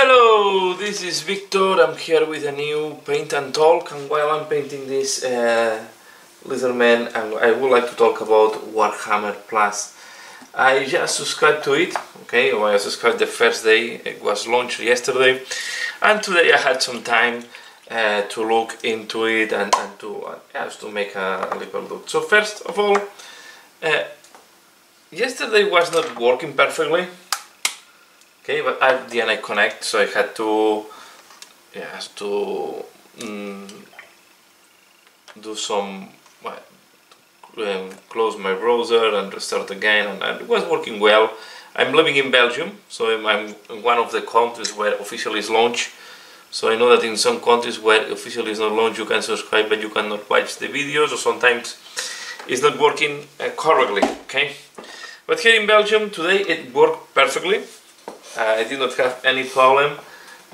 Hello, this is Victor. I'm here with a new paint and talk, and while I'm painting this little man, I would like to talk about Warhammer Plus. I just subscribed to it, okay, or I subscribed the first day. It was launched yesterday, and today I had some time to look into it and to make a little look. So first of all, yesterday was not working perfectly. Okay, but I didn't connect, so I had to do some close my browser and restart again, and it was working well. I'm living in Belgium, so I'm in one of the countries where officially is launched. So I know that in some countries where officially is not launched, you can subscribe, but you cannot watch the videos, or sometimes it's not working correctly. Okay, but here in Belgium today it worked perfectly. I did not have any problem.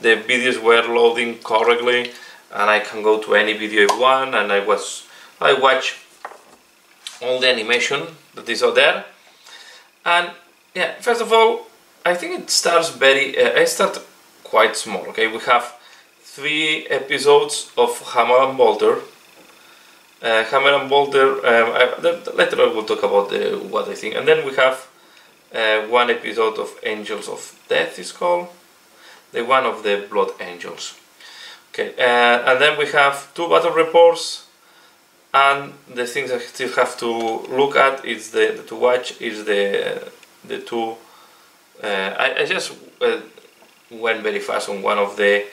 The videos were loading correctly, and I can go to any video I want, and I watch all the animation that is out there. And yeah, first of all, I think it starts I start quite small. Okay, we have 3 episodes of Hammer and Bolter. Hammer and Bolter. Later I will talk about what I think, and then we have 1 episode of Angels of Death is called, the one of the Blood Angels. Okay, and then we have 2 battle reports, and the things I still have to look at is the 2. I just went very fast on one of the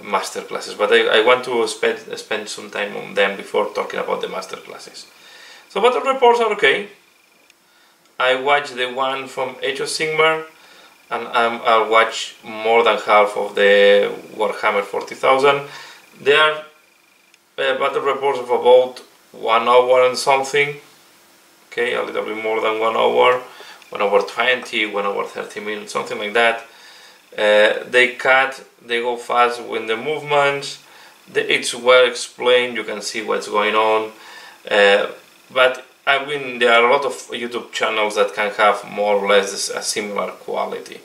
master classes, but I want to spend some time on them before talking about the master classes. So battle reports are okay. I watched the one from Age of Sigmar, and I'll watch more than half of the Warhammer 40,000. They are battle reports of about 1 hour and something. Okay, a little bit more than 1 hour, 1 hour 20, 1 hour 30 minutes, something like that. They go fast with the movements. It's well explained. You can see what's going on, but I mean, there are a lot of YouTube channels that can have more or less a similar quality.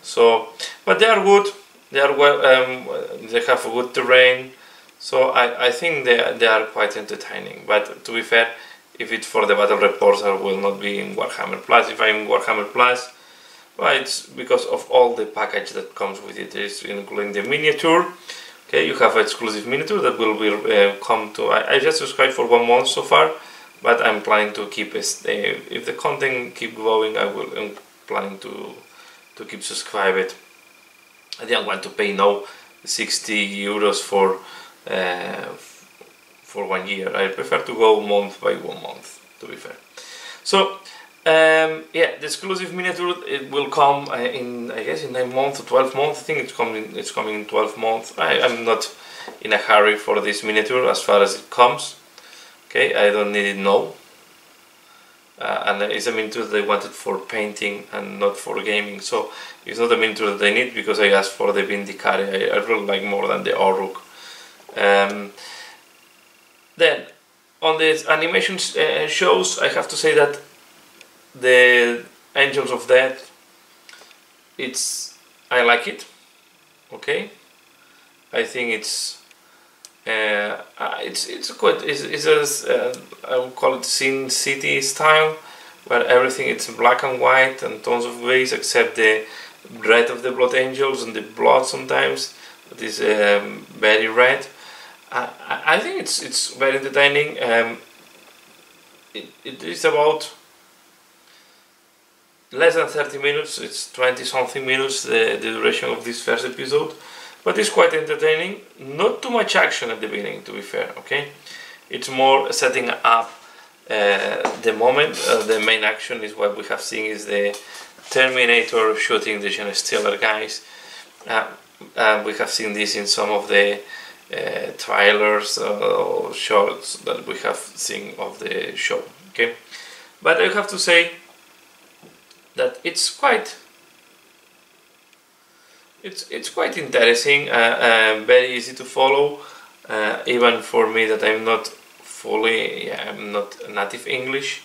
So, but they are good. They are well. They have a good terrain. So I think they are quite entertaining. But to be fair, if it's for the battle reports, I will not be in Warhammer Plus. If I'm in Warhammer Plus, well, it's because of all the package that comes with it. It's including the miniature. Okay, you have an exclusive miniature that will be come to. I just subscribed for 1 month so far. But I'm planning to keep if the content keep growing, I'm planning to keep subscribed. I didn't want to pay now 60 euros for 1 year. I prefer to go month by month, to be fair. So yeah, the exclusive miniature, it will come in, I guess, in 9 months or 12 months. I think it's coming in 12 months. I'm not in a hurry for this miniature as far as it comes. Okay, I don't need it now, and it's a miniature they wanted for painting and not for gaming, so it's not a miniature that I need because I asked for the Vindicare. I really like more than the Orruk. Then on the animation shows, I have to say that the Angels of Death, I like it. Okay, I think it's I would call it Sin City style, where everything is black and white and tons of grays, except the red of the Blood Angels and the blood sometimes that is very red. I think it's very entertaining. It is about less than 30 minutes. It's 20 something minutes the duration of this first episode. But it's quite entertaining. Not too much action at the beginning, to be fair. Okay, it's more setting up the moment. The main action is what we have seen is the Terminator shooting the Genestealer guys. We have seen this in some of the trailers or shorts that we have seen of the show. Okay, but I have to say that it's quite interesting, very easy to follow, even for me that I'm not I'm not native English.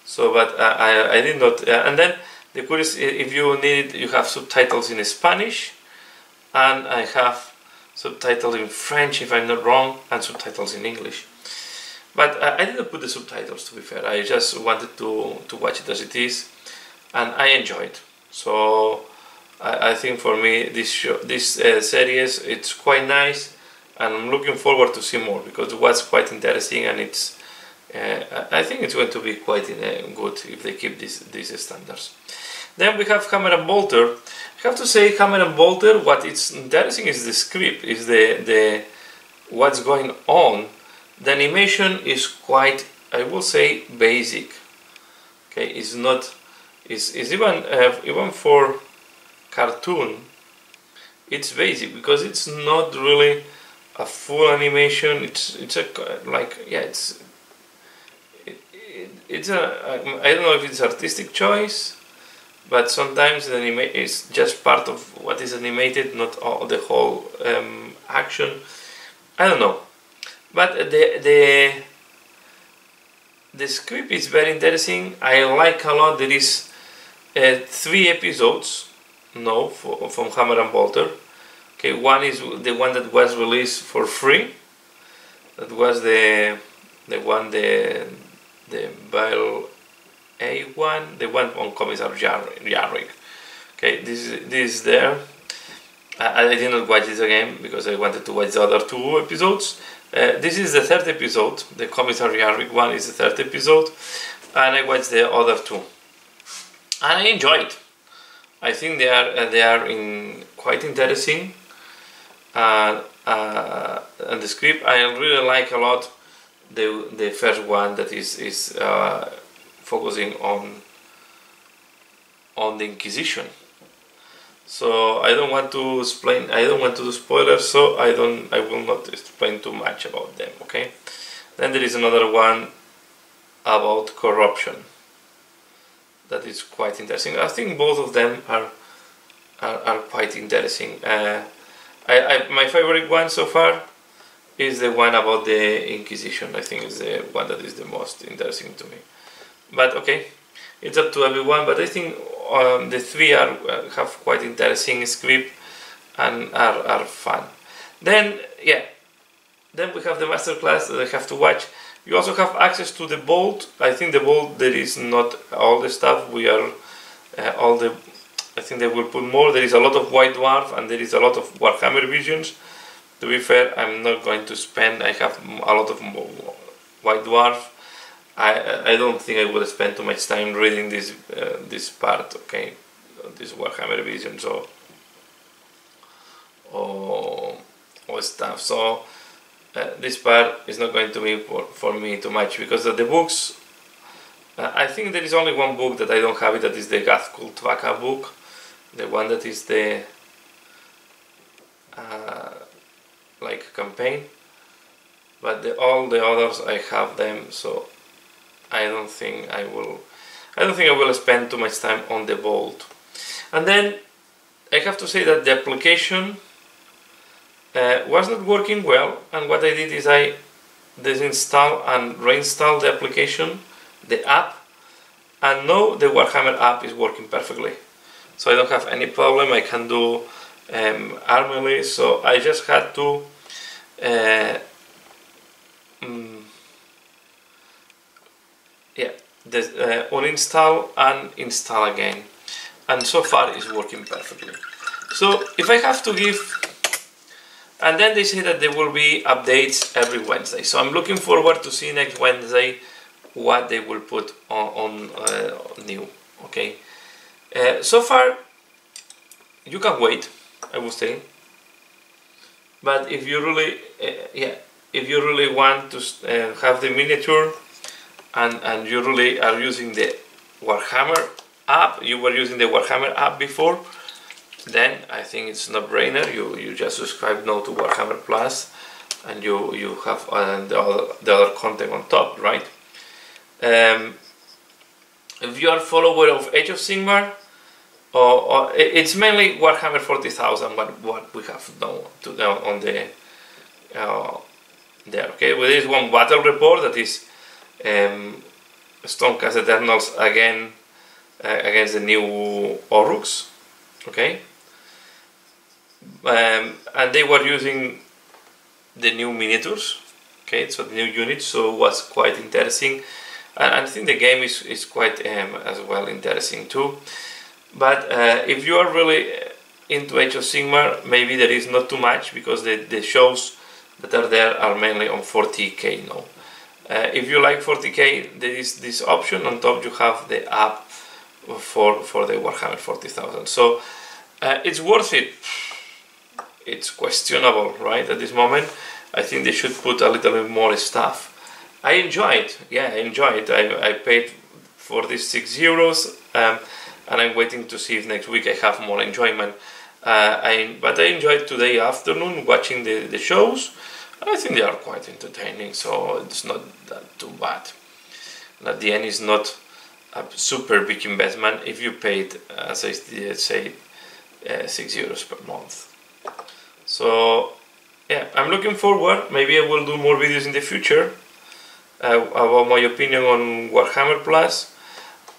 So, but I did not, and then the curious, if you need it, you have subtitles in Spanish, and I have subtitles in French if I'm not wrong, and subtitles in English. But I didn't put the subtitles, to be fair. I just wanted to watch it as it is, and I enjoy it. So I think for me this series, it's quite nice, and I'm looking forward to see more because it was quite interesting, and it's I think it's going to be quite good if they keep these standards. Then we have Hammer and Bolter. I have to say, Hammer and Bolter, what is interesting is the script, is the what's going on. The animation is quite, I will say, basic. Okay, it's not, it's even for cartoon, it's basic because it's not really a full animation. It's a like, yeah, it's a I don't know if it's artistic choice, but sometimes the is just part of what is animated, not all, the whole action. I don't know, but the script is very interesting. I like a lot. There is 3 episodes now from Hammer and Bolter. Okay, one is the one that was released for free. That was the Bell A1, the one on Commissar Yarrick. Okay, this is there. I did not watch this again because I wanted to watch the other 2 episodes. This is the 3rd episode. The Commissar Yarrick one is the 3rd episode, and I watched the other 2, and I enjoyed. I think they are quite interesting, and the script I really like a lot. The first one that is focusing on the Inquisition. So I don't want to explain. I don't want to do spoilers, so I will not explain too much about them. Okay. Then there is another one about corruption. That is quite interesting. I think both of them are quite interesting. My favorite one so far is the one about the Inquisition. I think it's the one that is the most interesting to me. But okay, it's up to everyone. But I think the 3 have quite interesting script and are fun. Then then we have the masterclass that I have to watch. You also have access to the Vault. I think the Vault, there is not all the stuff. We are I think they will put more. There is a lot of White Dwarf and there is a lot of Warhammer Visions. To be fair, I'm not going to spend. I have a lot of White Dwarf. I don't think I will spend too much time reading this part. Okay, this Warhammer Visions or stuff. So this part is not going to be for me too much because of the books. I think there is only one book that I don't have it. That is the Gathkul Tvaka book, the one that is the like campaign. But all the others I have them, so I don't think I will spend too much time on the Vault. And then I have to say that the application was not working well, and what I did is I disinstall and reinstall the application, the app, and now the Warhammer app is working perfectly. So I don't have any problem. I can do Armely, so I just had to uninstall and install again, and so far it's working perfectly. So if I have to give, and then they say that there will be updates every Wednesday, so I'm looking forward to see next Wednesday what they will put on new. Okay, so far you can wait, I would say, but if you really if you really want to have the miniature and you really are using the Warhammer app, you were using the Warhammer app before, then I think it's no-brainer. You just subscribe now to Warhammer Plus, and you have the other content on top, right? If you are a follower of Age of Sigmar, or it's mainly Warhammer 40,000 what we have now on the there. Okay, well, there is one battle report that is Stormcast Eternals again against the new Oruks. Okay, and they were using the new miniatures, okay, so the new units, so it was quite interesting, and I think the game is quite as well interesting too. But if you are really into Age of Sigmar, maybe there is not too much, because the shows that are there are mainly on 40k now. If you like 40k, there is this option. On top you have the app for the Warhammer 40,000. So it's worth it. It's questionable, right? At this moment, I think they should put a little bit more stuff. I enjoy it. Yeah, I enjoy it. I paid for this €6, and I'm waiting to see if next week I have more enjoyment. But I enjoyed today afternoon watching the shows. I think they are quite entertaining, so it's not that too bad. And at the end, it's not a super big investment if you paid, as I say, €6 per month. So yeah, I'm looking forward. Maybe I will do more videos in the future about my opinion on Warhammer Plus.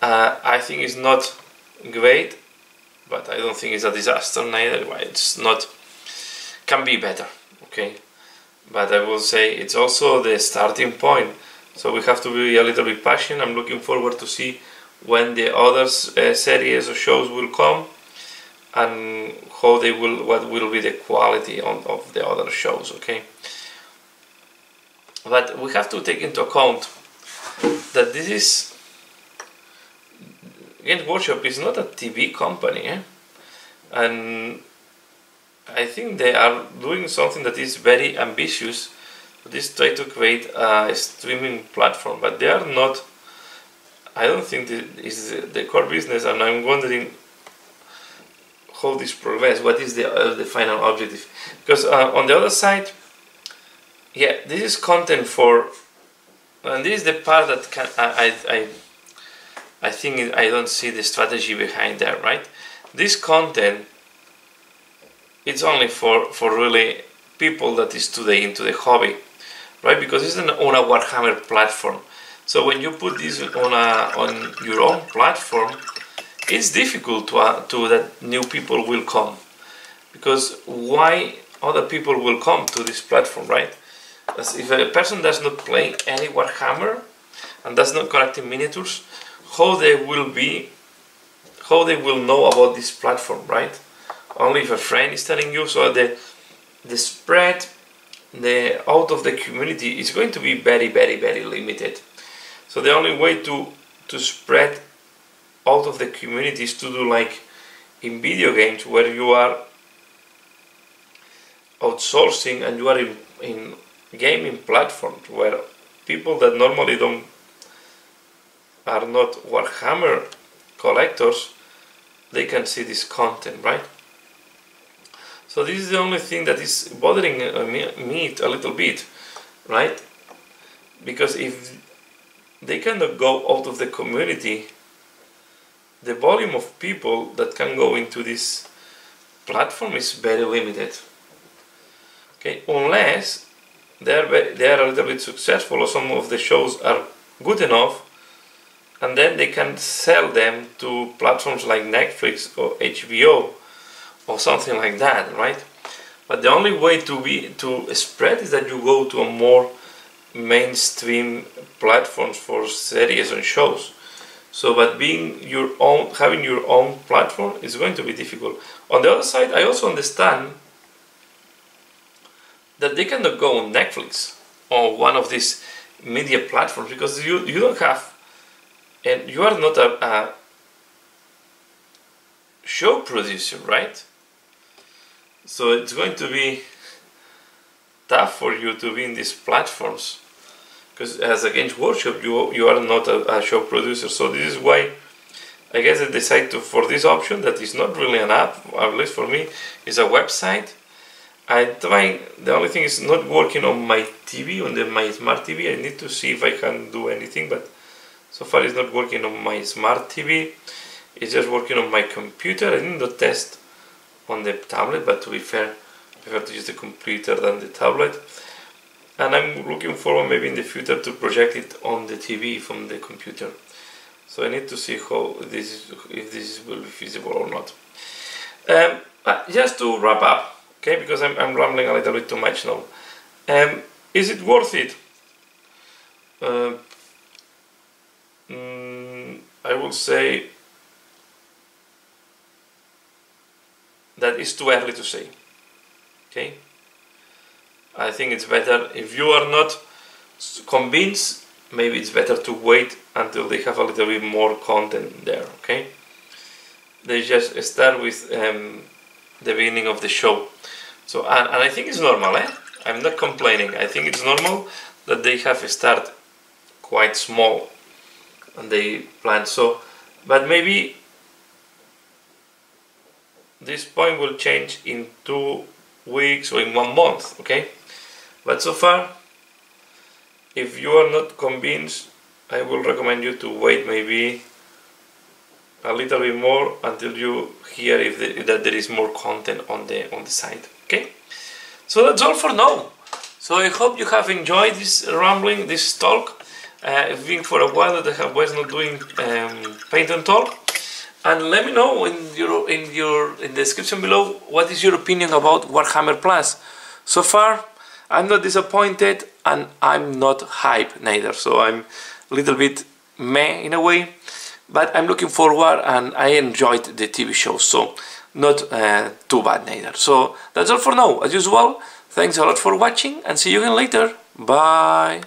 I think it's not great, but I don't think it's a disaster neither. It's not, can be better, okay? But I will say it's also the starting point, so we have to be a little bit patient. I'm looking forward to see when the other series or shows will come, and how they will, what will be the quality of the other shows, okay? But we have to take into account that this is, Games Workshop is not a TV company, and I think they are doing something that is very ambitious. This try to create a streaming platform, but they are not. I don't think this is the core business, and I'm wondering how this progress. What is the final objective? Because on the other side, yeah, this is content for, and this is the part that can I think I don't see the strategy behind that, right? This content, it's only for really people that is today into the hobby, right? Because it's on a Warhammer platform. So when you put this on your own platform, it's difficult to that new people will come. Because why other people will come to this platform, right? As if a person does not play any Warhammer and does not collecting miniatures, how they will know about this platform, right? Only if a friend is telling you. So the spread out of the community is going to be very, very, very limited. So the only way to spread out of the community is to do like in video games, where you are outsourcing and you are in gaming platforms where people that normally are not Warhammer collectors, they can see this content, right? So this is the only thing that is bothering me a little bit, right? Because if they cannot go out of the community, the volume of people that can go into this platform is very limited. Okay, unless they are a little bit successful, or some of the shows are good enough, and then they can sell them to platforms like Netflix or HBO or something like that, right? But the only way to spread is that you go to a more mainstream platforms for series and shows. So, but having your own platform is going to be difficult. On the other side, I also understand that they cannot go on Netflix or one of these media platforms, because you don't have, and you are not a show producer, right? So it's going to be tough for you to be in these platforms, because as a Games Workshop, you are not a show producer. So this is why I guess I decided for this option that is not really an app, at least for me, is a website. I'm trying. The only thing is not working on my TV, on my smart TV. I need to see if I can do anything, but so far it's not working on my smart TV. It's just working on my computer. I need to test on the tablet, but to be fair, I prefer to use the computer than the tablet. And I'm looking forward maybe in the future to project it on the TV from the computer. So I need to see how if this will be feasible or not. Just to wrap up, okay, because I'm rambling a little bit too much now. Is it worth it? I will say that it's too early to say. Okay, I think it's better if you are not convinced. Maybe it's better to wait until they have a little bit more content there. Okay, they just start with the beginning of the show. So and I think it's normal. I'm not complaining. I think it's normal that they have start quite small and they plan so, but maybe this point will change in 2 weeks or in 1 month, okay? But so far, if you are not convinced, I will recommend you to wait maybe a little bit more until you hear that there is more content on the site, okay? So that's all for now. So I hope you have enjoyed this rambling, this talk. It's been for a while that I was not doing paint and talk, and let me know in the description below what is your opinion about Warhammer Plus. So far, I'm not disappointed and I'm not hyped neither. So I'm a little bit meh in a way, but I'm looking forward and I enjoyed the TV show. So not too bad neither. So that's all for now. As usual, thanks a lot for watching and see you again later. Bye.